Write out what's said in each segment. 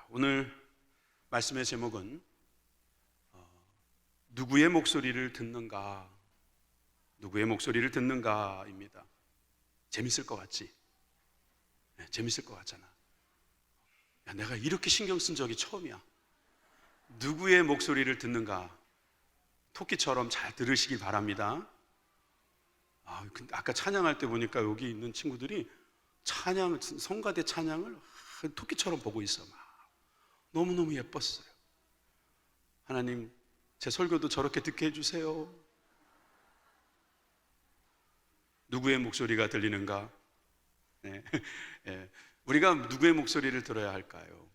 오늘 말씀의 제목은 누구의 목소리를 듣는가? 누구의 목소리를 듣는가입니다. 재밌을 것 같지? 네, 재밌을 것 같잖아. 야, 내가 이렇게 신경 쓴 적이 처음이야. 누구의 목소리를 듣는가? 토끼처럼 잘 들으시길 바랍니다. 아까 찬양할 때 보니까 여기 있는 친구들이 성가대 찬양을 토끼처럼 보고 있어. 너무너무 예뻤어요. 하나님, 제 설교도 저렇게 듣게 해주세요. 누구의 목소리가 들리는가? 네. 네. 우리가 누구의 목소리를 들어야 할까요?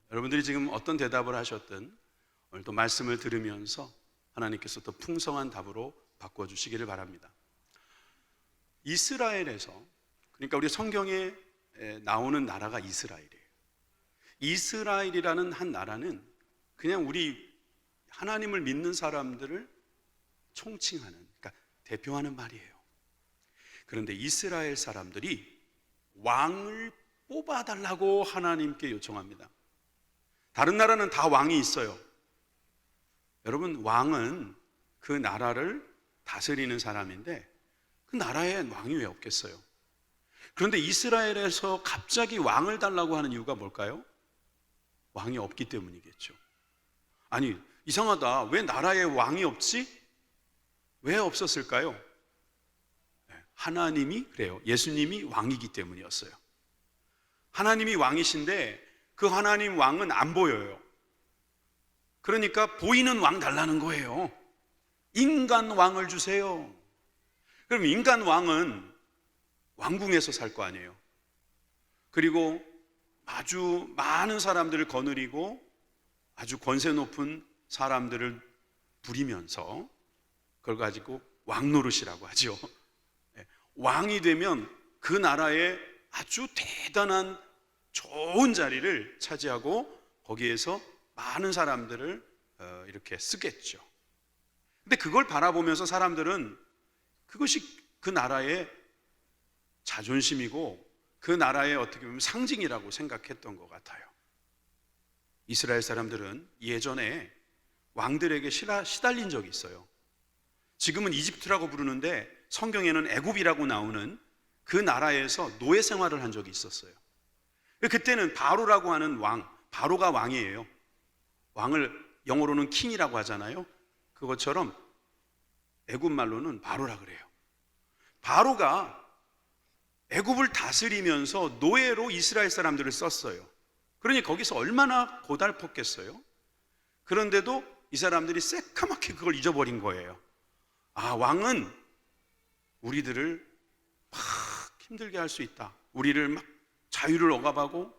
여러분들이 지금 어떤 대답을 하셨든 오늘도 말씀을 들으면서 하나님께서 또 풍성한 답으로 바꿔주시기를 바랍니다. 이스라엘에서, 그러니까 우리 성경에 나오는 나라가 이스라엘이에요. 이스라엘이라는 한 나라는 그냥 우리 하나님을 믿는 사람들을 총칭하는, 그러니까 대표하는 말이에요. 그런데 이스라엘 사람들이 왕을 뽑아달라고 하나님께 요청합니다. 다른 나라는 다 왕이 있어요. 여러분, 왕은 그 나라를 다스리는 사람인데 그 나라에 왕이 왜 없겠어요? 그런데 이스라엘에서 갑자기 왕을 달라고 하는 이유가 뭘까요? 왕이 없기 때문이겠죠. 아니, 이상하다. 왜 나라에 왕이 없지? 왜 없었을까요? 하나님이 그래요. 예수님이 왕이기 때문이었어요. 하나님이 왕이신데 그 하나님 왕은 안 보여요. 그러니까 보이는 왕 달라는 거예요. 인간 왕을 주세요. 그럼 인간 왕은 왕궁에서 살 거 아니에요. 그리고 아주 많은 사람들을 거느리고 아주 권세 높은 사람들을 부리면서 그걸 가지고 왕노릇이라고 하죠. 왕이 되면 그 나라에 아주 대단한 좋은 자리를 차지하고 거기에서 많은 사람들을 이렇게 쓰겠죠. 근데 그걸 바라보면서 사람들은 그것이 그 나라의 자존심이고 그 나라의 어떻게 보면 상징이라고 생각했던 것 같아요. 이스라엘 사람들은 예전에 왕들에게 시달린 적이 있어요. 지금은 이집트라고 부르는데 성경에는 애굽이라고 나오는 그 나라에서 노예 생활을 한 적이 있었어요. 그때는 바로라고 하는 왕, 바로가 왕이에요. 왕을 영어로는 킹이라고 하잖아요. 그것처럼 애굽 말로는 바로라 그래요. 바로가 애굽을 다스리면서 노예로 이스라엘 사람들을 썼어요. 그러니 거기서 얼마나 고달팠겠어요? 그런데도 이 사람들이 새까맣게 그걸 잊어버린 거예요. 왕은 우리들을 막 힘들게 할 수 있다. 우리를 막 자유를 억압하고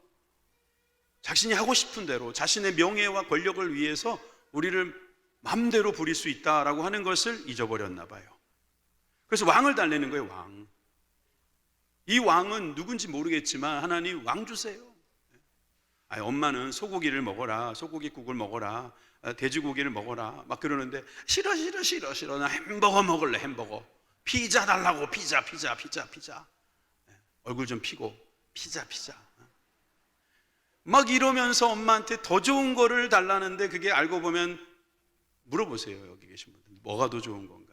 자신이 하고 싶은 대로 자신의 명예와 권력을 위해서 우리를 마음대로 부릴 수 있다라고 하는 것을 잊어버렸나 봐요. 그래서 왕을 달래는 거예요. 왕. 이 왕은 누군지 모르겠지만 하나님 왕 주세요. 엄마는 소고기를 먹어라, 소고기국을 먹어라, 돼지고기를 먹어라 막 그러는데 싫어 나 햄버거 먹을래. 햄버거. 피자 달라고. 피자. 얼굴 좀 피고 피자 막 이러면서 엄마한테 더 좋은 거를 달라는데 그게 알고 보면 물어보세요. 여기 계신 분들 뭐가 더 좋은 건가?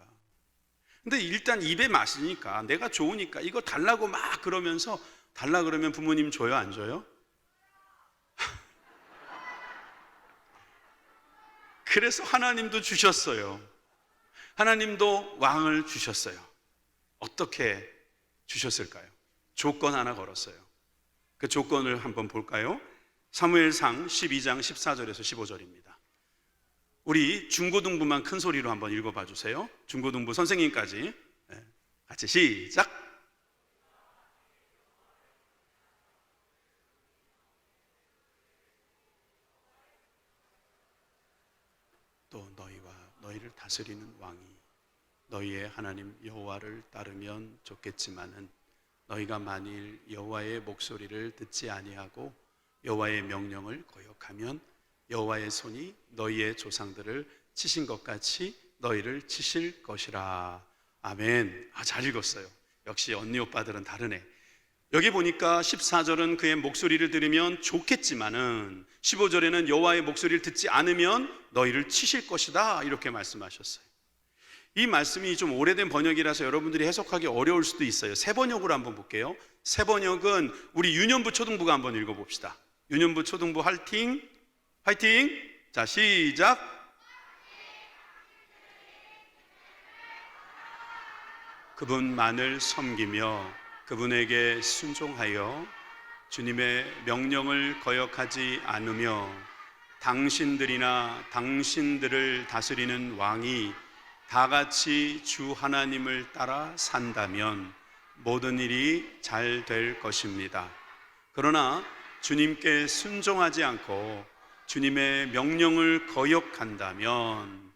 근데 일단 입에 맛이니까 내가 좋으니까 이거 달라고 막 그러면서 달라 그러면 부모님 줘요, 안 줘요? 그래서 하나님도 주셨어요. 하나님도 왕을 주셨어요. 어떻게 주셨을까요? 조건 하나 걸었어요. 그 조건을 한번 볼까요? 사무엘상 12장 14절에서 15절입니다. 우리 중고등부만 큰 소리로 한번 읽어봐 주세요. 중고등부 선생님까지 같이 시작. 또 너희와 너희를 다스리는 왕이 너희의 하나님 여호와를 따르면 좋겠지만은 너희가 만일 여호와의 목소리를 듣지 아니하고 여호와의 명령을 거역하면 여호와의 손이 너희의 조상들을 치신 것 같이 너희를 치실 것이라. 아멘. 잘 읽었어요. 역시 언니 오빠들은 다르네. 여기 보니까 14절은 그의 목소리를 들으면 좋겠지만은 15절에는 여호와의 목소리를 듣지 않으면 너희를 치실 것이다, 이렇게 말씀하셨어요. 이 말씀이 좀 오래된 번역이라서 여러분들이 해석하기 어려울 수도 있어요. 새 번역으로 한번 볼게요. 새 번역은 우리 유년부 초등부가 한번 읽어봅시다. 유년부 초등부 화이팅! 화이팅! 자, 시작! 그분만을 섬기며 그분에게 순종하여 주님의 명령을 거역하지 않으며 당신들이나 당신들을 다스리는 왕이 다 같이 주 하나님을 따라 산다면 모든 일이 잘 될 것입니다. 그러나 주님께 순종하지 않고 주님의 명령을 거역한다면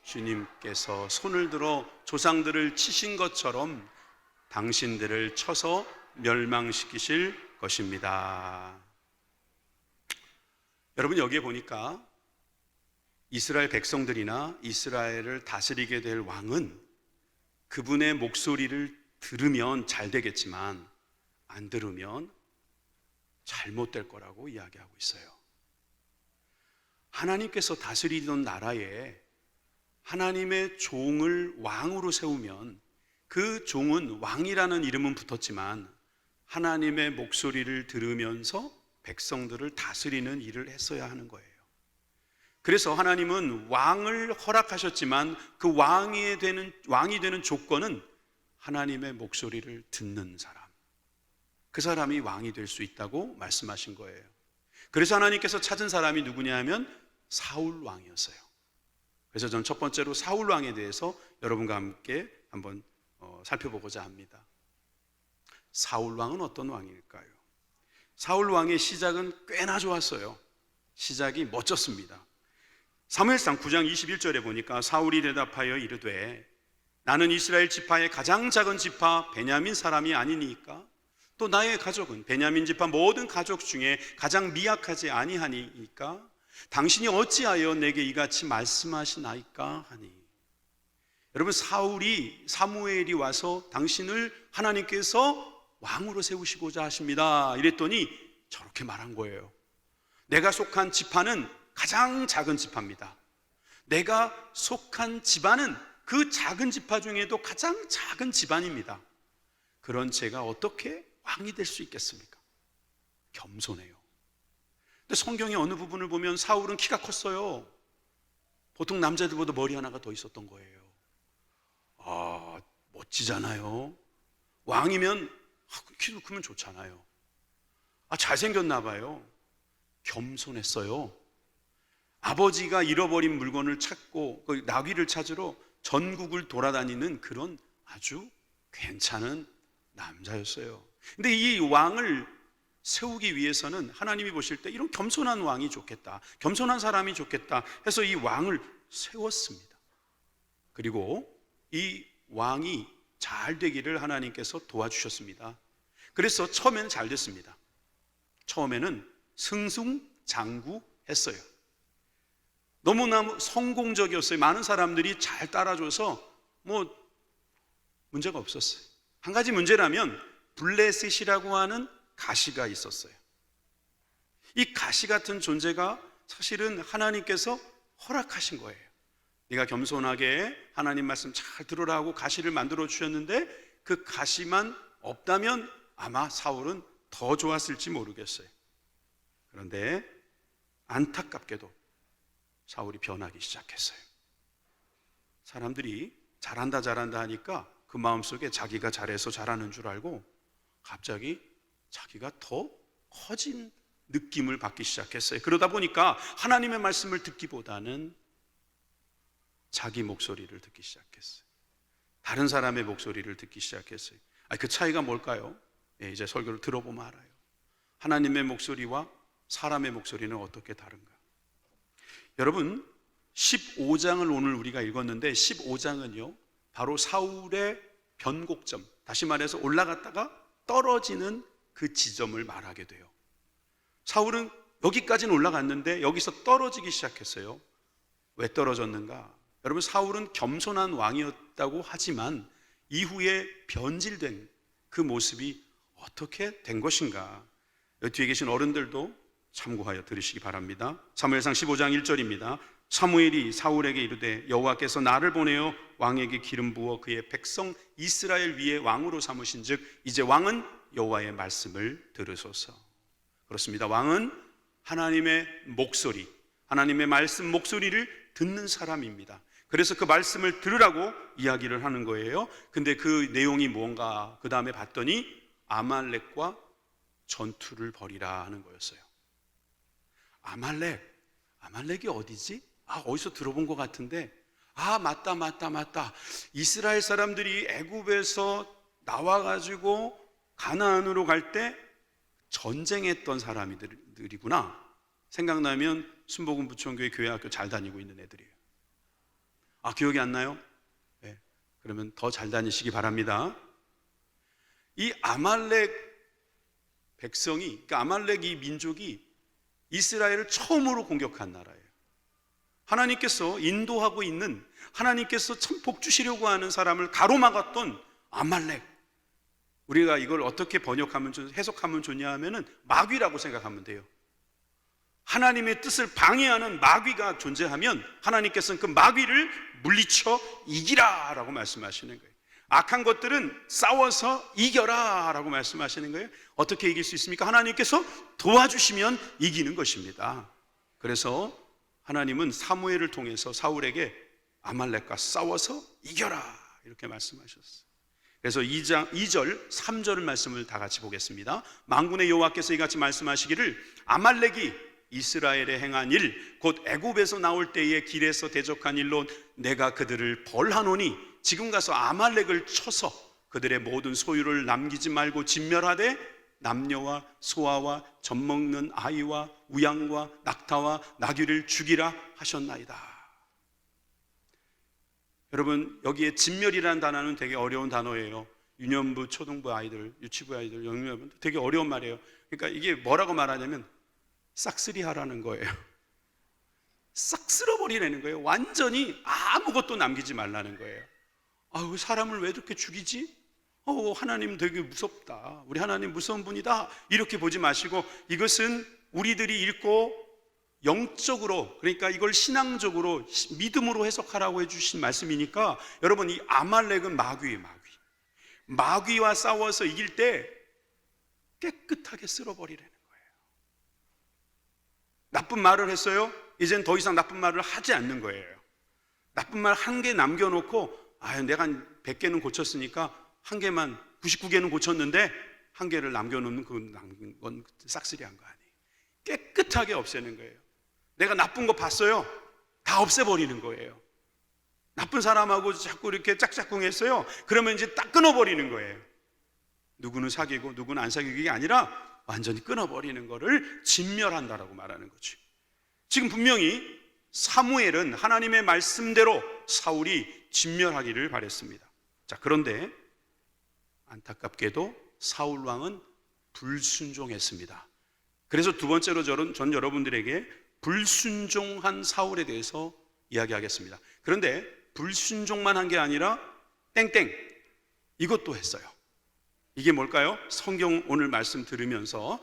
주님께서 손을 들어 조상들을 치신 것처럼 당신들을 쳐서 멸망시키실 것입니다. 여러분, 여기에 보니까 이스라엘 백성들이나 이스라엘을 다스리게 될 왕은 그분의 목소리를 들으면 잘 되겠지만 안 들으면 잘못될 거라고 이야기하고 있어요. 하나님께서 다스리던 나라에 하나님의 종을 왕으로 세우면 그 종은 왕이라는 이름은 붙었지만 하나님의 목소리를 들으면서 백성들을 다스리는 일을 했어야 하는 거예요. 그래서 하나님은 왕을 허락하셨지만 그 왕이 되는 조건은 하나님의 목소리를 듣는 사람, 그 사람이 왕이 될 수 있다고 말씀하신 거예요. 그래서 하나님께서 찾은 사람이 누구냐 하면 사울 왕이었어요. 그래서 전 첫 번째로 사울 왕에 대해서 여러분과 함께 한번 살펴보고자 합니다. 사울 왕은 어떤 왕일까요? 사울 왕의 시작은 꽤나 좋았어요. 시작이 멋졌습니다. 사무엘상 9장 21절에 보니까 사울이 대답하여 이르되 나는 이스라엘 지파의 가장 작은 지파 베냐민 사람이 아니니까 또 나의 가족은 베냐민 지파 모든 가족 중에 가장 미약하지 아니하니까 당신이 어찌하여 내게 이같이 말씀하시나이까 하니. 여러분, 사무엘이 와서 당신을 하나님께서 왕으로 세우시고자 하십니다 이랬더니 저렇게 말한 거예요. 내가 속한 지파는 가장 작은 지파입니다. 내가 속한 집안은 그 작은 지파 중에도 가장 작은 집안입니다. 그런 제가 어떻게 왕이 될 수 있겠습니까? 겸손해요. 근데 성경의 어느 부분을 보면 사울은 키가 컸어요. 보통 남자들보다 머리 하나가 더 있었던 거예요. 아, 멋지잖아요. 왕이면 키도 크면 좋잖아요. 아, 잘생겼나 봐요. 겸손했어요. 아버지가 잃어버린 물건을 찾고 그 나귀를 찾으러 전국을 돌아다니는 그런 아주 괜찮은 남자였어요. 근데 이 왕을 세우기 위해서는 하나님이 보실 때 이런 겸손한 왕이 좋겠다, 겸손한 사람이 좋겠다 해서 이 왕을 세웠습니다. 그리고 이 왕이 잘 되기를 하나님께서 도와주셨습니다. 그래서 처음에는 잘 됐습니다. 처음에는 승승장구했어요. 너무나 성공적이었어요. 많은 사람들이 잘 따라줘서 문제가 없었어요. 한 가지 문제라면 블레셋이라고 하는 가시가 있었어요. 이 가시 같은 존재가 사실은 하나님께서 허락하신 거예요. 네가 겸손하게 하나님 말씀 잘 들으라고 가시를 만들어 주셨는데 그 가시만 없다면 아마 사울은 더 좋았을지 모르겠어요. 그런데 안타깝게도 사울이 변하기 시작했어요. 사람들이 잘한다 하니까 그 마음속에 자기가 잘해서 잘하는 줄 알고 갑자기 자기가 더 커진 느낌을 받기 시작했어요. 그러다 보니까 하나님의 말씀을 듣기보다는 자기 목소리를 듣기 시작했어요. 다른 사람의 목소리를 듣기 시작했어요. 그 차이가 뭘까요? 이제 설교를 들어보면 알아요. 하나님의 목소리와 사람의 목소리는 어떻게 다른가? 여러분, 15장을 오늘 우리가 읽었는데 15장은요 바로 사울의 변곡점, 다시 말해서 올라갔다가 떨어지는 그 지점을 말하게 돼요. 사울은 여기까지는 올라갔는데 여기서 떨어지기 시작했어요. 왜 떨어졌는가? 여러분, 사울은 겸손한 왕이었다고 하지만 이후에 변질된 그 모습이 어떻게 된 것인가? 여기 뒤에 계신 어른들도 참고하여 들으시기 바랍니다. 사무엘상 15장 1절입니다. 사무엘이 사울에게 이르되 여호와께서 나를 보내어 왕에게 기름 부어 그의 백성 이스라엘 위에 왕으로 삼으신즉 이제 왕은 여호와의 말씀을 들으소서. 그렇습니다. 왕은 하나님의 목소리, 하나님의 말씀 목소리를 듣는 사람입니다. 그래서 그 말씀을 들으라고 이야기를 하는 거예요. 근데 그 내용이 뭔가 그 다음에 봤더니 아말렉과 전투를 벌이라 하는 거였어요. 아말렉이 어디지? 어디서 들어본 것 같은데, 맞다. 이스라엘 사람들이 애굽에서 나와가지고 가나안으로 갈 때 전쟁했던 사람들이구나 생각나면 순복음 부천교회 교회학교 잘 다니고 있는 애들이에요. 기억이 안 나요? 네. 그러면 더 잘 다니시기 바랍니다. 이 아말렉 백성이, 그러니까 아말렉 이 민족이 이스라엘을 처음으로 공격한 나라예요. 하나님께서 인도하고 있는, 하나님께서 참 복 주시려고 하는 사람을 가로막았던 아말렉. 우리가 이걸 어떻게 해석하면 좋냐 하면은 마귀라고 생각하면 돼요. 하나님의 뜻을 방해하는 마귀가 존재하면 하나님께서는 그 마귀를 물리쳐 이기라 라고 말씀하시는 거예요. 악한 것들은 싸워서 이겨라 라고 말씀하시는 거예요. 어떻게 이길 수 있습니까? 하나님께서 도와주시면 이기는 것입니다. 그래서 하나님은 사무엘을 통해서 사울에게 아말렉과 싸워서 이겨라 이렇게 말씀하셨어요. 그래서 2절, 3절 말씀을 다 같이 보겠습니다. 만군의 여호와께서 이같이 말씀하시기를 아말렉이 이스라엘에 행한 일, 곧 애굽에서 나올 때의 길에서 대적한 일로 내가 그들을 벌하노니 지금 가서 아말렉을 쳐서 그들의 모든 소유를 남기지 말고 진멸하되 남녀와 소아와 젖먹는 아이와 우양과 낙타와 나귀를 죽이라 하셨나이다. 여러분, 여기에 진멸이라는 단어는 되게 어려운 단어예요. 유년부, 초등부 아이들, 유치부 아이들, 영유아분 되게 어려운 말이에요. 그러니까 이게 뭐라고 말하냐면 싹쓸이 하라는 거예요. 싹 쓸어버리라는 거예요. 완전히 아무것도 남기지 말라는 거예요. 사람을 왜 이렇게 죽이지? 하나님 되게 무섭다. 우리 하나님 무서운 분이다. 이렇게 보지 마시고 이것은 우리들이 읽고 영적으로, 그러니까 이걸 신앙적으로 믿음으로 해석하라고 해주신 말씀이니까 여러분, 이 아말렉은 마귀예요. 마귀와 싸워서 이길 때 깨끗하게 쓸어버리라는 거예요. 나쁜 말을 했어요? 이젠 더 이상 나쁜 말을 하지 않는 거예요. 나쁜 말 한 개 남겨놓고 내가 100개는 고쳤으니까 한 개만, 99개는 고쳤는데 한 개를 남겨놓는 건 싹쓸이한 거 아니에요. 깨끗하게 없애는 거예요. 내가 나쁜 거 봤어요? 다 없애버리는 거예요. 나쁜 사람하고 자꾸 이렇게 짝짝꿍했어요? 그러면 이제 딱 끊어버리는 거예요. 누구는 사귀고 누구는 안 사귀고 게 아니라 완전히 끊어버리는 거를 진멸한다라고 말하는 거죠. 지금 분명히 사무엘은 하나님의 말씀대로 사울이 진멸하기를 바랬습니다. 자, 그런데 안타깝게도 사울 왕은 불순종했습니다. 그래서 두 번째로 전 여러분들에게 불순종한 사울에 대해서 이야기하겠습니다. 그런데 불순종만 한 게 아니라 땡땡 이것도 했어요. 이게 뭘까요? 성경 오늘 말씀 들으면서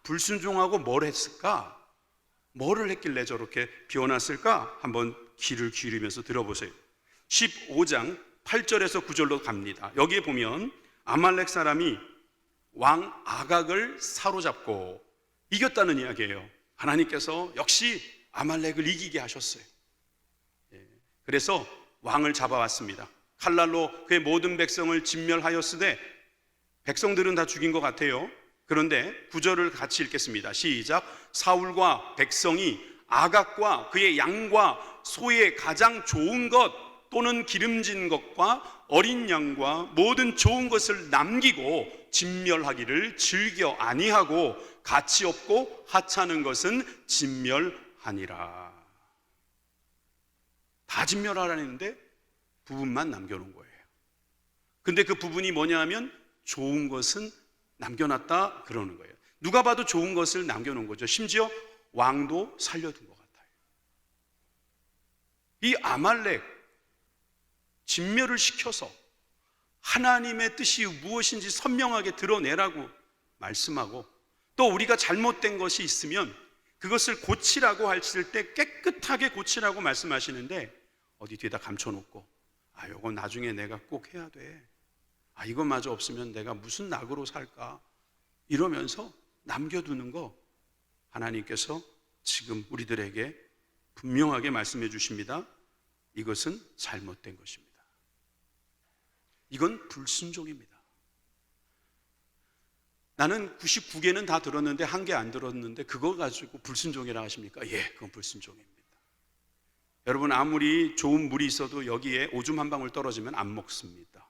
불순종하고 뭘 했을까? 뭐를 했길래 저렇게 비워놨을까? 한번 귀를 기울이면서 들어보세요. 15장 8절에서 9절로 갑니다. 여기에 보면 아말렉 사람이 왕 아각을 사로잡고 이겼다는 이야기예요. 하나님께서 역시 아말렉을 이기게 하셨어요. 그래서 왕을 잡아왔습니다. 칼날로 그의 모든 백성을 진멸하였으되 백성들은 다 죽인 것 같아요. 그런데 9절을 같이 읽겠습니다. 시작. 사울과 백성이 아각과 그의 양과 소의 가장 좋은 것 또는 기름진 것과 어린 양과 모든 좋은 것을 남기고 진멸하기를 즐겨 아니하고 가치 없고 하찮은 것은 진멸하니라. 다 진멸하라는데 부분만 남겨놓은 거예요. 근데 그 부분이 뭐냐 하면 좋은 것은 남겨놨다 그러는 거예요. 누가 봐도 좋은 것을 남겨놓은 거죠. 심지어 왕도 살려둔 것 같아요. 이 아말렉 진멸을 시켜서 하나님의 뜻이 무엇인지 선명하게 드러내라고 말씀하고, 또 우리가 잘못된 것이 있으면 그것을 고치라고 하실 때 깨끗하게 고치라고 말씀하시는데, 어디 뒤에다 감춰놓고 이건 나중에 내가 꼭 해야 돼, 이것마저 없으면 내가 무슨 낙으로 살까, 이러면서 남겨두는 거 하나님께서 지금 우리들에게 분명하게 말씀해 주십니다. 이것은 잘못된 것입니다. 이건 불순종입니다. 나는 99개는 다 들었는데 1개 안 들었는데 그거 가지고 불순종이라 하십니까? 예, 그건 불순종입니다. 여러분, 아무리 좋은 물이 있어도 여기에 오줌 한 방울 떨어지면 안 먹습니다.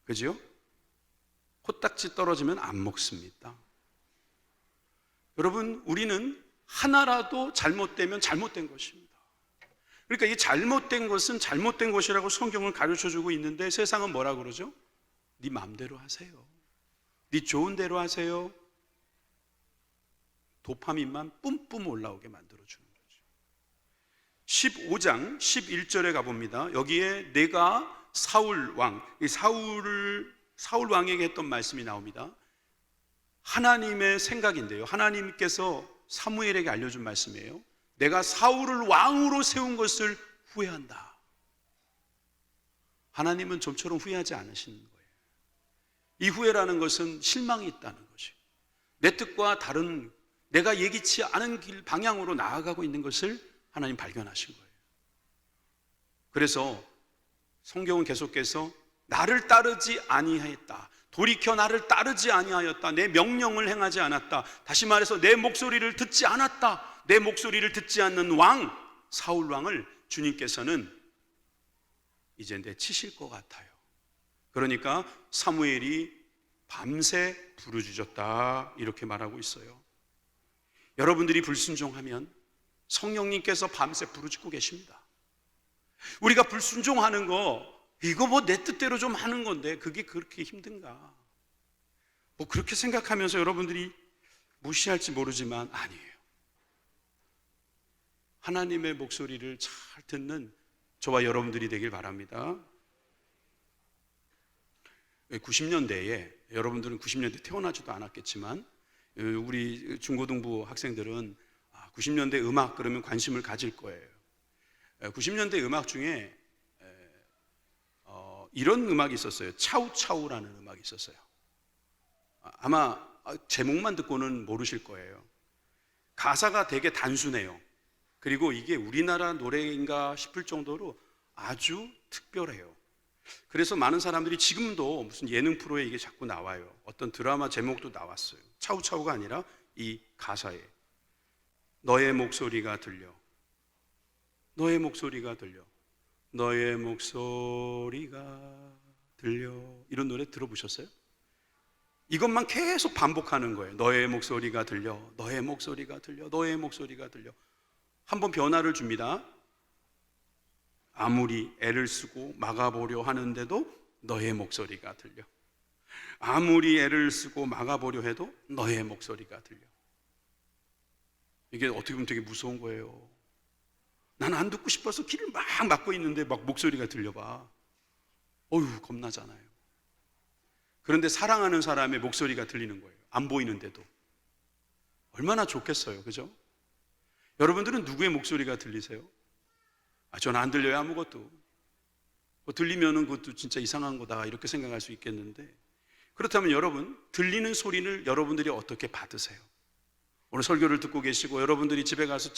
그죠? 코딱지 떨어지면 안 먹습니다. 여러분, 우리는 하나라도 잘못되면 잘못된 것입니다. 그러니까 이 잘못된 것은 잘못된 것이라고 성경은 가르쳐주고 있는데, 세상은 뭐라 그러죠? 네 마음대로 하세요, 네 좋은 대로 하세요. 도파민만 뿜뿜 올라오게 만들어주는 거죠. 15장 11절에 가봅니다. 여기에 내가 사울 왕, 사울 왕에게 했던 말씀이 나옵니다. 하나님의 생각인데요, 하나님께서 사무엘에게 알려준 말씀이에요. 내가 사울을 왕으로 세운 것을 후회한다. 하나님은 좀처럼 후회하지 않으시는 거예요. 이 후회라는 것은 실망이 있다는 것이에요. 내 뜻과 다른, 내가 예기치 않은 길 방향으로 나아가고 있는 것을 하나님 발견하신 거예요. 그래서 성경은 계속해서 나를 따르지 아니하였다, 돌이켜 나를 따르지 아니하였다, 내 명령을 행하지 않았다, 다시 말해서 내 목소리를 듣지 않았다, 내 목소리를 듣지 않는 왕, 사울 왕을 주님께서는 이제 내치실 것 같아요. 그러니까 사무엘이 밤새 부르짖었다, 이렇게 말하고 있어요. 여러분들이 불순종하면 성령님께서 밤새 부르짖고 계십니다. 우리가 불순종하는 거, 이거 뭐 내 뜻대로 좀 하는 건데 그게 그렇게 힘든가, 뭐 그렇게 생각하면서 여러분들이 무시할지 모르지만 아니에요. 하나님의 목소리를 잘 듣는 저와 여러분들이 되길 바랍니다. 90년대에, 여러분들은 90년대 태어나지도 않았겠지만 우리 중고등부 학생들은 90년대 음악 그러면 관심을 가질 거예요. 90년대 음악 중에 이런 음악이 있었어요. 차우차우라는 음악이 있었어요. 아마 제목만 듣고는 모르실 거예요. 가사가 되게 단순해요. 그리고 이게 우리나라 노래인가 싶을 정도로 아주 특별해요. 그래서 많은 사람들이 지금도 무슨 예능 프로에 이게 자꾸 나와요. 어떤 드라마 제목도 나왔어요. 차우차우가 아니라 이 가사에 너의 목소리가 들려, 너의 목소리가 들려, 너의 목소리가 들려, 이런 노래 들어보셨어요? 이것만 계속 반복하는 거예요. 너의 목소리가 들려, 너의 목소리가 들려, 너의 목소리가 들려. 한번 변화를 줍니다. 아무리 애를 쓰고 막아보려 하는데도 너의 목소리가 들려. 아무리 애를 쓰고 막아보려 해도 너의 목소리가 들려. 이게 어떻게 보면 되게 무서운 거예요. 나는 안 듣고 싶어서 귀를 막 막고 있는데 막 목소리가 들려봐. 어휴, 겁나잖아요. 그런데 사랑하는 사람의 목소리가 들리는 거예요. 안 보이는데도. 얼마나 좋겠어요, 그죠? 여러분들은 누구의 목소리가 들리세요? 저는 안 들려요, 아무것도. 들리면은 그것도 진짜 이상한 거다, 이렇게 생각할 수 있겠는데, 그렇다면 여러분, 들리는 소리를 여러분들이 어떻게 받으세요? 오늘 설교를 듣고 계시고 여러분들이 집에 가서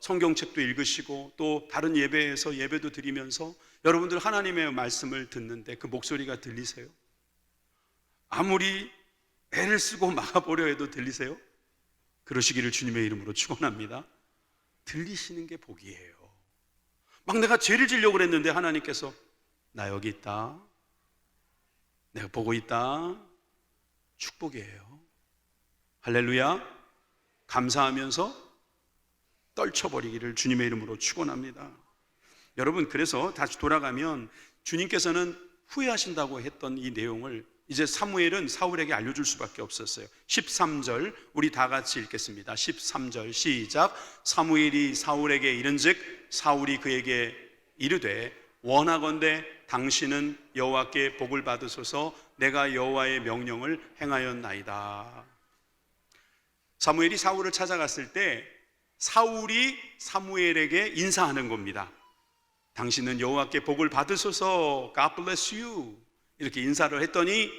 성경책도 읽으시고 또 다른 예배에서 예배도 드리면서 여러분들 하나님의 말씀을 듣는데 그 목소리가 들리세요? 아무리 애를 쓰고 막아보려 해도 들리세요? 그러시기를 주님의 이름으로 축원합니다. 들리시는 게 복이에요. 막 내가 죄를 지려고 그랬는데 하나님께서 나 여기 있다, 내가 보고 있다, 축복이에요. 할렐루야. 감사하면서 떨쳐버리기를 주님의 이름으로 축원합니다. 여러분, 그래서 다시 돌아가면 주님께서는 후회하신다고 했던 이 내용을 이제 사무엘은 사울에게 알려줄 수밖에 없었어요. 13절 우리 다 같이 읽겠습니다. 13절 시작. 사무엘이 사울에게 이른즉 사울이 그에게 이르되 원하건대 당신은 여호와께 복을 받으소서. 내가 여호와의 명령을 행하였나이다. 사무엘이 사울을 찾아갔을 때 사울이 사무엘에게 인사하는 겁니다. 당신은 여호와께 복을 받으소서. God bless you. 이렇게 인사를 했더니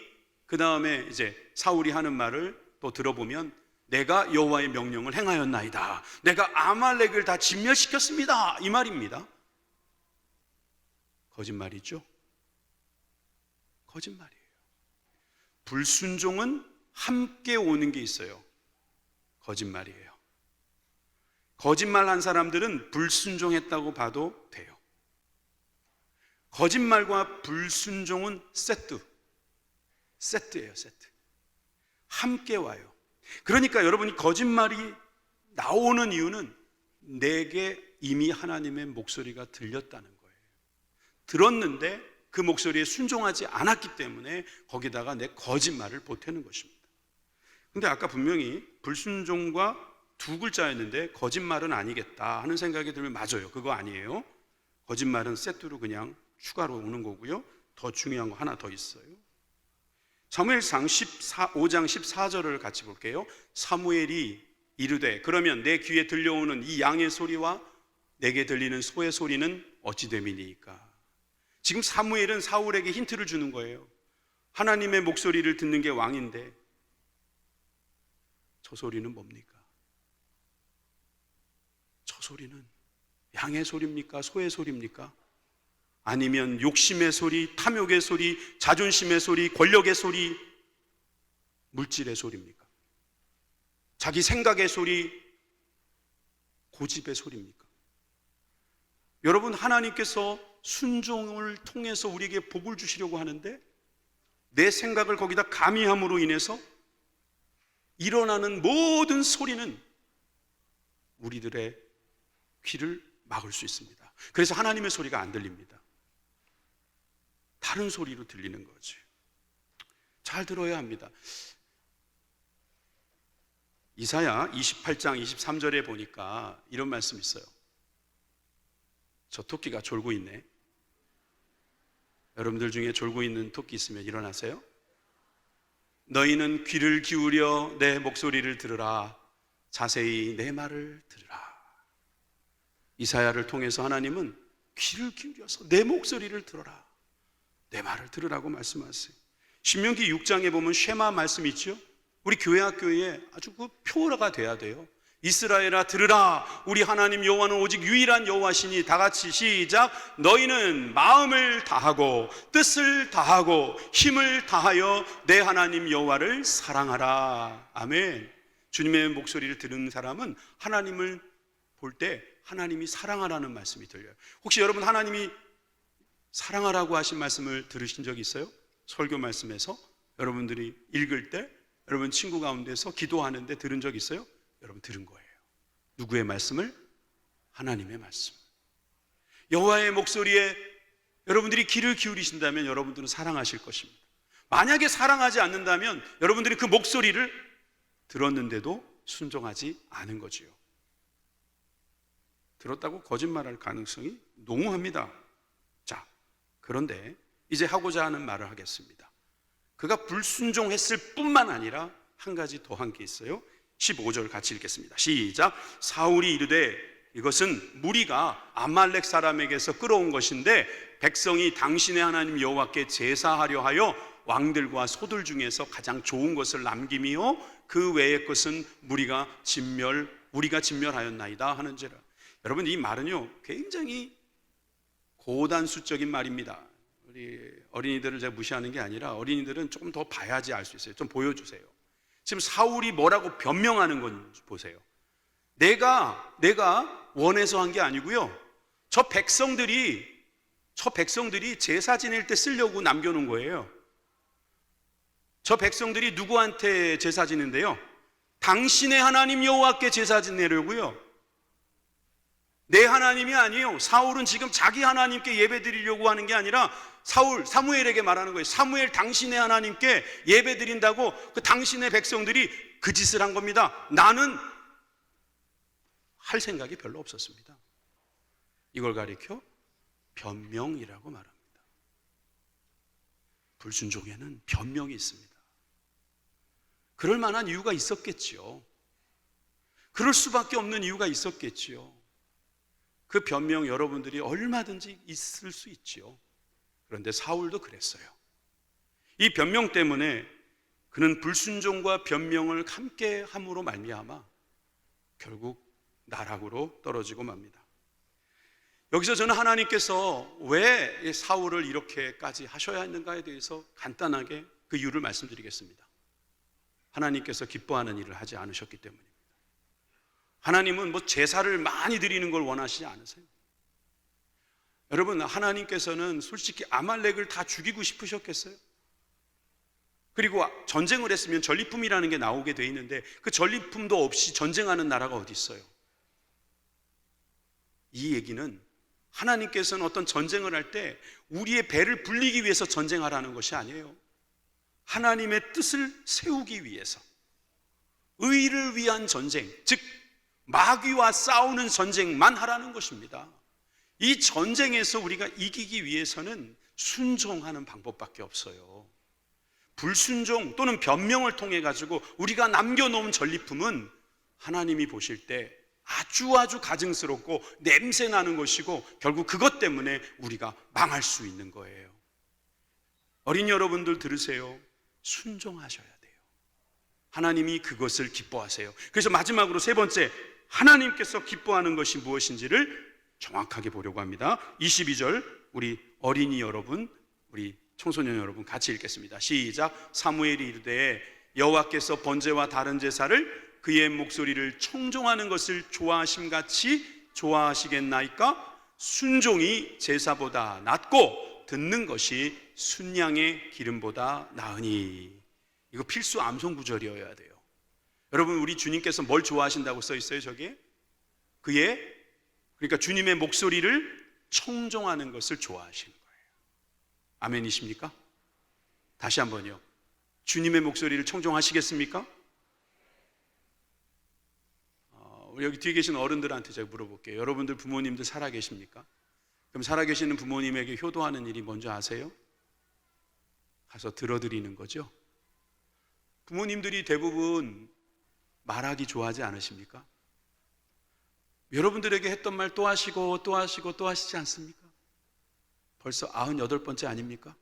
그 다음에 이제 사울이 하는 말을 또 들어보면 내가 여호와의 명령을 행하였나이다. 내가 아말렉을 다 진멸시켰습니다. 이 말입니다. 거짓말이죠? 거짓말이에요. 불순종은 함께 오는 게 있어요. 거짓말이에요. 거짓말한 사람들은 불순종했다고 봐도 돼요. 거짓말과 불순종은 세트예요. 세트. 함께 와요. 그러니까 여러분이 거짓말이 나오는 이유는 내게 이미 하나님의 목소리가 들렸다는 거예요. 들었는데 그 목소리에 순종하지 않았기 때문에 거기다가 내 거짓말을 보태는 것입니다. 근데 아까 분명히 불순종과 두 글자였는데 거짓말은 아니겠다 하는 생각이 들면 맞아요. 그거 아니에요. 거짓말은 세트로 그냥 추가로 오는 거고요. 더 중요한 거 하나 더 있어요. 사무엘상 5장 14절을 같이 볼게요. 사무엘이 이르되 그러면 내 귀에 들려오는 이 양의 소리와 내게 들리는 소의 소리는 어찌 됨이니까. 지금 사무엘은 사울에게 힌트를 주는 거예요. 하나님의 목소리를 듣는 게 왕인데 저 소리는 뭡니까? 저 소리는 양의 소리입니까? 소의 소리입니까? 아니면 욕심의 소리, 탐욕의 소리, 자존심의 소리, 권력의 소리, 물질의 소리입니까? 자기 생각의 소리, 고집의 소리입니까? 여러분, 하나님께서 순종을 통해서 우리에게 복을 주시려고 하는데 내 생각을 거기다 가미함으로 인해서 일어나는 모든 소리는 우리들의 귀를 막을 수 있습니다. 그래서 하나님의 소리가 안 들립니다. 다른 소리로 들리는 거지. 잘 들어야 합니다. 이사야 28장 23절에 보니까 이런 말씀이 있어요. 저 토끼가 졸고 있네. 여러분들 중에 졸고 있는 토끼 있으면 일어나세요. 너희는 귀를 기울여 내 목소리를 들으라. 자세히 내 말을 들으라. 이사야를 통해서 하나님은 귀를 기울여서 내 목소리를 들어라. 내 말을 들으라고 말씀하세요. 신명기 6장에 보면 쉐마 말씀 있죠? 우리 교회 학교에 아주 그 표어가 돼야 돼요. 이스라엘아 들으라. 우리 하나님 여호와는 오직 유일한 여호와시니. 다 같이 시작. 너희는 마음을 다하고 뜻을 다하고 힘을 다하여 내 하나님 여호와를 사랑하라. 아멘. 주님의 목소리를 들은 사람은 하나님을 볼 때 하나님이 사랑하라는 말씀이 들려요. 혹시 여러분 하나님이 사랑하라고 하신 말씀을 들으신 적이 있어요? 설교 말씀에서 여러분들이 읽을 때 여러분 친구 가운데서 기도하는데 들은 적 있어요? 여러분 들은 거예요. 누구의 말씀을? 하나님의 말씀. 여호와의 목소리에 여러분들이 귀를 기울이신다면 여러분들은 사랑하실 것입니다. 만약에 사랑하지 않는다면 여러분들이 그 목소리를 들었는데도 순종하지 않은 거지요. 들었다고 거짓말할 가능성이 농후합니다. 자, 그런데 이제 하고자 하는 말을 하겠습니다. 그가 불순종했을 뿐만 아니라 한 가지 더 한 게 있어요. 15절 같이 읽겠습니다. 시작. 사울이 이르되 이것은 무리가 아말렉 사람에게서 끌어온 것인데 백성이 당신의 하나님 여호와께 제사하려 하여 왕들과 소들 중에서 가장 좋은 것을 남김이요 그 외의 것은 우리가 진멸하였나이다 하는지라. 여러분, 이 말은요 굉장히 고단수적인 말입니다. 우리 어린이들을 제가 무시하는 게 아니라 어린이들은 조금 더 봐야지 알 수 있어요. 좀 보여주세요. 지금 사울이 뭐라고 변명하는 건지 보세요. 내가 원해서 한 게 아니고요. 저 백성들이 제사 지낼 때 쓰려고 남겨놓은 거예요. 저 백성들이 누구한테 제사 지낸대요? 당신의 하나님 여호와께 제사 지내려고요. 내 하나님이 아니에요. 사울은 지금 자기 하나님께 예배 드리려고 하는 게 아니라 사무엘에게 말하는 거예요. 사무엘, 당신의 하나님께 예배 드린다고 그 당신의 백성들이 그 짓을 한 겁니다. 나는 할 생각이 별로 없었습니다. 이걸 가리켜 변명이라고 말합니다. 불순종에는 변명이 있습니다. 그럴 만한 이유가 있었겠지요. 그럴 수밖에 없는 이유가 있었겠지요. 그 변명 여러분들이 얼마든지 있을 수 있지요. 그런데 사울도 그랬어요. 이 변명 때문에 그는 불순종과 변명을 함께 함으로 말미암아 결국 나락으로 떨어지고 맙니다. 여기서 저는 하나님께서 왜 사울을 이렇게까지 하셔야 했는가에 대해서 간단하게 그 이유를 말씀드리겠습니다. 하나님께서 기뻐하는 일을 하지 않으셨기 때문입니다. 하나님은 제사를 많이 드리는 걸 원하시지 않으세요. 여러분, 하나님께서는 솔직히 아말렉을 다 죽이고 싶으셨겠어요? 그리고 전쟁을 했으면 전리품이라는 게 나오게 돼 있는데 그 전리품도 없이 전쟁하는 나라가 어디 있어요? 이 얘기는 하나님께서는 어떤 전쟁을 할 때 우리의 배를 불리기 위해서 전쟁하라는 것이 아니에요. 하나님의 뜻을 세우기 위해서, 의를 위한 전쟁, 즉 마귀와 싸우는 전쟁만 하라는 것입니다. 이 전쟁에서 우리가 이기기 위해서는 순종하는 방법밖에 없어요. 불순종 또는 변명을 통해 가지고 우리가 남겨놓은 전리품은 하나님이 보실 때 아주 가증스럽고 냄새나는 것이고 결국 그것 때문에 우리가 망할 수 있는 거예요. 어린이 여러분들 들으세요. 순종하셔야 돼요. 하나님이 그것을 기뻐하세요. 그래서 마지막으로 세 번째, 하나님께서 기뻐하는 것이 무엇인지를 정확하게 보려고 합니다. 22절 우리 어린이 여러분, 우리 청소년 여러분 같이 읽겠습니다. 시작. 사무엘이 이르되 여호와께서 번제와 다른 제사를 그의 목소리를 청종하는 것을 좋아하심같이 좋아하시겠나이까? 순종이 제사보다 낫고 듣는 것이 순양의 기름보다 나으니. 이거 필수 암송 구절이어야 돼요. 여러분, 우리 주님께서 뭘 좋아하신다고 써 있어요? 저기에 그러니까 주님의 목소리를 청종하는 것을 좋아하시는 거예요. 아멘이십니까? 다시 한번요. 주님의 목소리를 청종하시겠습니까? 여기 뒤에 계신 어른들한테 제가 물어볼게요. 여러분들 부모님들 살아계십니까? 그럼 살아계시는 부모님에게 효도하는 일이 뭔지 아세요? 가서 들어드리는 거죠. 부모님들이 대부분 말하기 좋아하지 않으십니까? 여러분들에게 했던 말 또 하시고 또 하시고 또 하시지 않습니까? 벌써 98번째 아닙니까?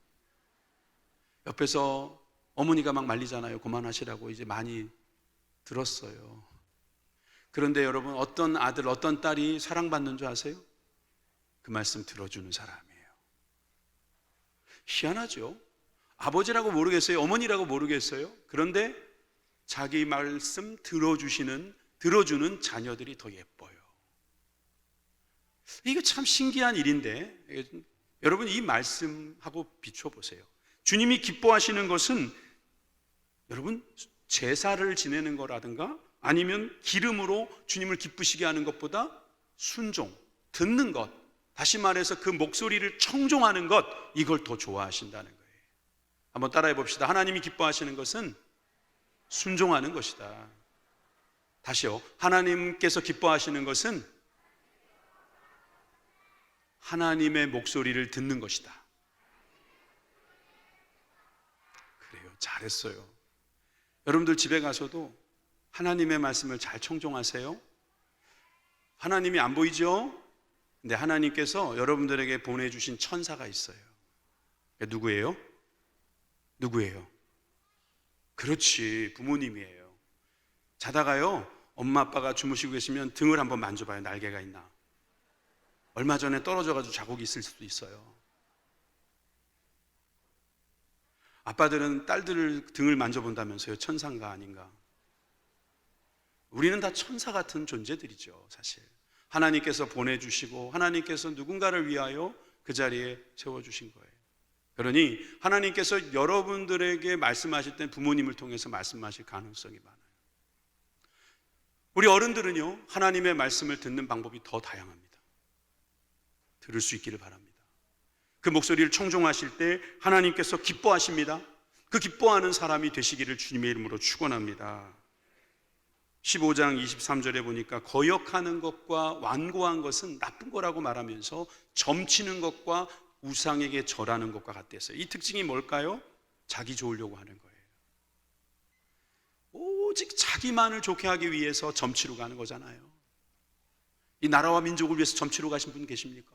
옆에서 어머니가 막 말리잖아요. 그만하시라고. 이제 많이 들었어요. 그런데 여러분, 어떤 아들, 어떤 딸이 사랑받는 줄 아세요? 그 말씀 들어주는 사람이에요. 희한하죠? 아버지라고 모르겠어요? 어머니라고 모르겠어요? 그런데 자기 말씀 들어주는 자녀들이 더 예뻐요. 이거 참 신기한 일인데, 여러분 이 말씀하고 비춰보세요. 주님이 기뻐하시는 것은 여러분 제사를 지내는 거라든가 아니면 기름으로 주님을 기쁘시게 하는 것보다 순종, 듣는 것, 다시 말해서 그 목소리를 청종하는 것, 이걸 더 좋아하신다는 거예요. 한번 따라해 봅시다. 하나님이 기뻐하시는 것은 순종하는 것이다. 다시요. 하나님께서 기뻐하시는 것은 하나님의 목소리를 듣는 것이다. 그래요. 잘했어요. 여러분들 집에 가서도 하나님의 말씀을 잘 청종하세요. 하나님이 안 보이죠? 근데 하나님께서 여러분들에게 보내주신 천사가 있어요. 누구예요? 누구예요? 그렇지, 부모님이에요. 자다가요, 엄마 아빠가 주무시고 계시면 등을 한번 만져봐요. 날개가 있나? 얼마 전에 떨어져가지고 자국이 있을 수도 있어요. 아빠들은 딸들을 등을 만져본다면서요. 천사인가 아닌가? 우리는 다 천사 같은 존재들이죠, 사실. 하나님께서 보내주시고 하나님께서 누군가를 위하여 그 자리에 세워주신 거예요. 그러니 하나님께서 여러분들에게 말씀하실 때 부모님을 통해서 말씀하실 가능성이 많아요. 우리 어른들은요, 하나님의 말씀을 듣는 방법이 더 다양합니다. 들을 수 있기를 바랍니다. 그 목소리를 청종하실 때 하나님께서 기뻐하십니다. 그 기뻐하는 사람이 되시기를 주님의 이름으로 축원합니다. 15장 23절에 보니까 거역하는 것과 완고한 것은 나쁜 거라고 말하면서 점치는 것과 우상에게 절하는 것과 같댔어요. 이 특징이 뭘까요? 자기 좋으려고 하는 거예요. 오직 자기만을 좋게 하기 위해서 점치러 가는 거잖아요. 이 나라와 민족을 위해서 점치러 가신 분 계십니까?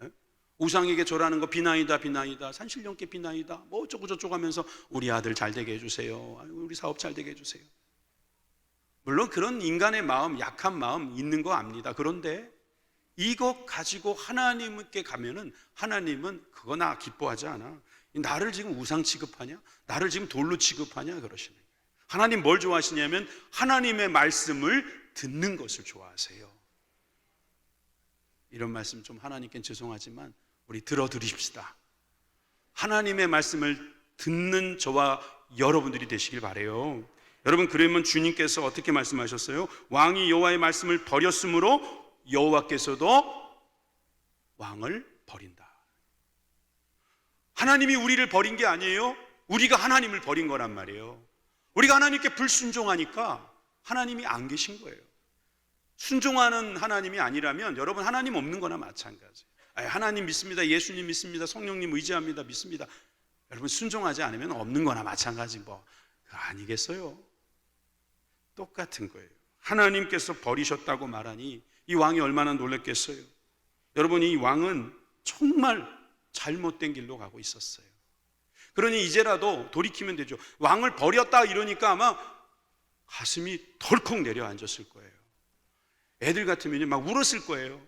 네? 우상에게 절하는 거 비나이다 비나이다, 산신령께 비나이다, 뭐 어쩌고 저쩌고 하면서 우리 아들 잘 되게 해주세요, 우리 사업 잘 되게 해주세요. 물론 그런 인간의 마음, 약한 마음 있는 거 압니다. 그런데 이것 가지고 하나님께 가면은 하나님은 그거 나 기뻐하지 않아. 나를 지금 우상 취급하냐? 나를 지금 돌로 취급하냐? 그러시는 거예요. 하나님 뭘 좋아하시냐면 하나님의 말씀을 듣는 것을 좋아하세요. 이런 말씀 좀 하나님께 죄송하지만 우리 들어드립시다. 하나님의 말씀을 듣는 저와 여러분들이 되시길 바라요. 여러분, 그러면 주님께서 어떻게 말씀하셨어요? 왕이 여호와의 말씀을 버렸으므로 여호와께서도 왕을 버린다. 하나님이 우리를 버린 게 아니에요. 우리가 하나님을 버린 거란 말이에요. 우리가 하나님께 불순종하니까 하나님이 안 계신 거예요. 순종하는 하나님이 아니라면 여러분 하나님 없는 거나 마찬가지예요. 하나님 믿습니다, 예수님 믿습니다, 성령님 의지합니다, 믿습니다. 여러분 순종하지 않으면 없는 거나 마찬가지 뭐 아니겠어요? 똑같은 거예요. 하나님께서 버리셨다고 말하니 이 왕이 얼마나 놀랐겠어요. 여러분, 이 왕은 정말 잘못된 길로 가고 있었어요. 그러니 이제라도 돌이키면 되죠. 왕을 버렸다 이러니까 아마 가슴이 덜컥 내려앉았을 거예요. 애들 같으면 막 울었을 거예요.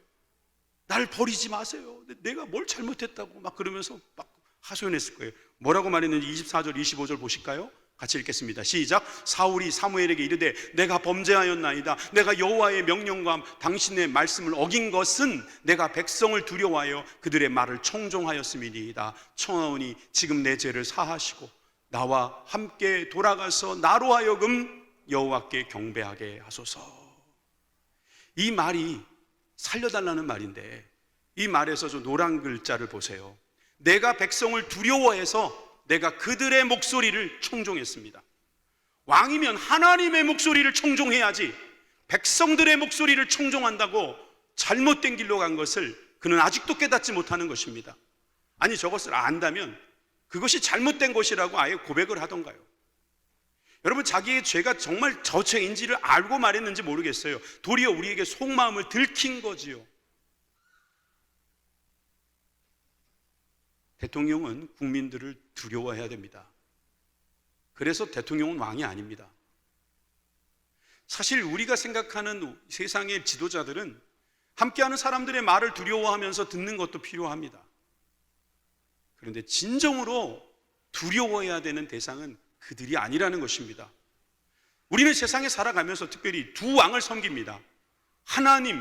날 버리지 마세요, 내가 뭘 잘못했다고 막 그러면서 막 하소연했을 거예요. 뭐라고 말했는지 24절 25절 보실까요? 같이 읽겠습니다. 시작. 사울이 사무엘에게 이르되 내가 범죄하였나이다. 내가 여호와의 명령과 당신의 말씀을 어긴 것은 내가 백성을 두려워하여 그들의 말을 청종하였음이니이다. 청하오니 지금 내 죄를 사하시고 나와 함께 돌아가서 나로 하여금 여호와께 경배하게 하소서. 이 말이 살려달라는 말인데 이 말에서 저 노란 글자를 보세요. 내가 백성을 두려워해서 내가 그들의 목소리를 청종했습니다. 왕이면 하나님의 목소리를 청종해야지 백성들의 목소리를 청종한다고 잘못된 길로 간 것을 그는 아직도 깨닫지 못하는 것입니다. 아니, 저것을 안다면 그것이 잘못된 것이라고 아예 고백을 하던가요? 여러분, 자기의 죄가 정말 저 죄인지를 알고 말했는지 모르겠어요. 도리어 우리에게 속마음을 들킨 거지요. 대통령은 국민들을 두려워해야 됩니다. 그래서 대통령은 왕이 아닙니다. 사실 우리가 생각하는 세상의 지도자들은 함께하는 사람들의 말을 두려워하면서 듣는 것도 필요합니다. 그런데 진정으로 두려워해야 되는 대상은 그들이 아니라는 것입니다. 우리는 세상에 살아가면서 특별히 두 왕을 섬깁니다. 하나님,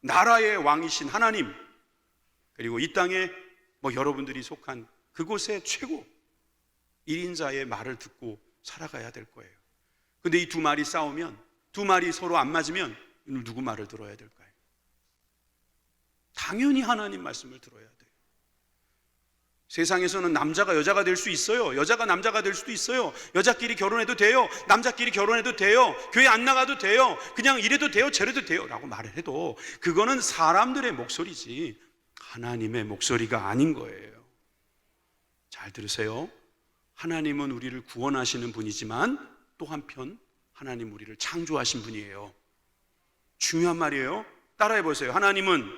나라의 왕이신 하나님, 그리고 이 땅에 여러분들이 속한 그곳의 최고 1인자의 말을 듣고 살아가야 될 거예요. 근데 이 두 말이 싸우면, 두 말이 서로 안 맞으면 누구 말을 들어야 될까요? 당연히 하나님 말씀을 들어야 돼요. 세상에서는 남자가 여자가 될 수 있어요. 여자가 남자가 될 수도 있어요. 여자끼리 결혼해도 돼요. 남자끼리 결혼해도 돼요. 교회 안 나가도 돼요. 그냥 이래도 돼요, 저래도 돼요 라고 말을 해도 그거는 사람들의 목소리지 하나님의 목소리가 아닌 거예요. 잘 들으세요. 하나님은 우리를 구원하시는 분이지만 또 한편 하나님 우리를 창조하신 분이에요. 중요한 말이에요. 따라해 보세요. 하나님은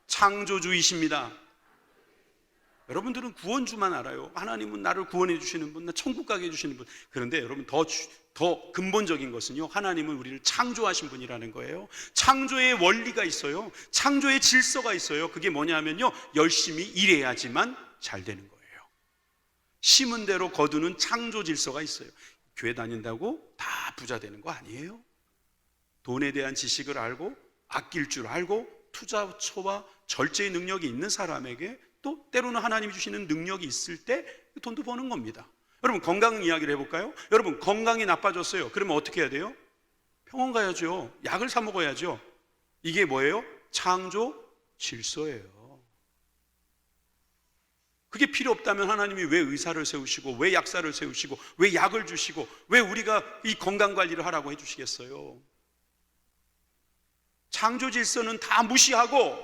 창조주이십니다. 여러분들은 구원주만 알아요. 하나님은 나를 구원해 주시는 분, 나 천국 가게 해주시는 분. 그런데 여러분 더 근본적인 것은요, 하나님은 우리를 창조하신 분이라는 거예요. 창조의 원리가 있어요. 창조의 질서가 있어요. 그게 뭐냐면요, 열심히 일해야지만 잘 되는 거예요. 심은 대로 거두는 창조 질서가 있어요. 교회 다닌다고 다 부자 되는 거 아니에요. 돈에 대한 지식을 알고 아낄 줄 알고 투자처와 절제의 능력이 있는 사람에게 또 때로는 하나님이 주시는 능력이 있을 때 돈도 버는 겁니다. 여러분, 건강 이야기를 해볼까요? 여러분, 건강이 나빠졌어요. 그러면 어떻게 해야 돼요? 병원 가야죠. 약을 사 먹어야죠. 이게 뭐예요? 창조 질서예요. 그게 필요 없다면 하나님이 왜 의사를 세우시고 왜 약사를 세우시고 왜 약을 주시고 왜 우리가 이 건강관리를 하라고 해주시겠어요? 창조 질서는 다 무시하고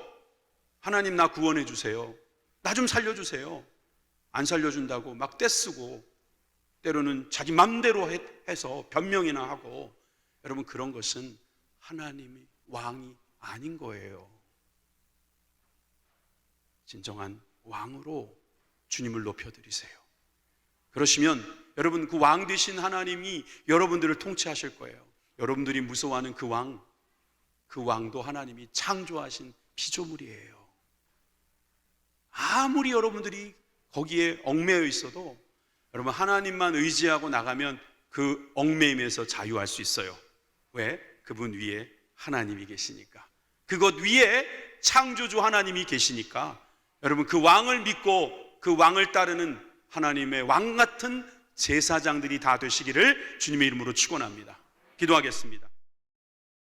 하나님 나 구원해 주세요, 나 좀 살려주세요, 안 살려준다고 막 떼쓰고 때로는 자기 맘대로 해서 변명이나 하고, 여러분 그런 것은 하나님이 왕이 아닌 거예요. 진정한 왕으로 주님을 높여드리세요. 그러시면 여러분 그 왕 되신 하나님이 여러분들을 통치하실 거예요. 여러분들이 무서워하는 그 왕도 하나님이 창조하신 피조물이에요. 아무리 여러분들이 거기에 얽매여 있어도 여러분 하나님만 의지하고 나가면 그 얽매임에서 자유할 수 있어요. 왜? 그분 위에 하나님이 계시니까. 그것 위에 창조주 하나님이 계시니까 여러분 그 왕을 믿고 그 왕을 따르는 하나님의 왕 같은 제사장들이 다 되시기를 주님의 이름으로 축원합니다. 기도하겠습니다.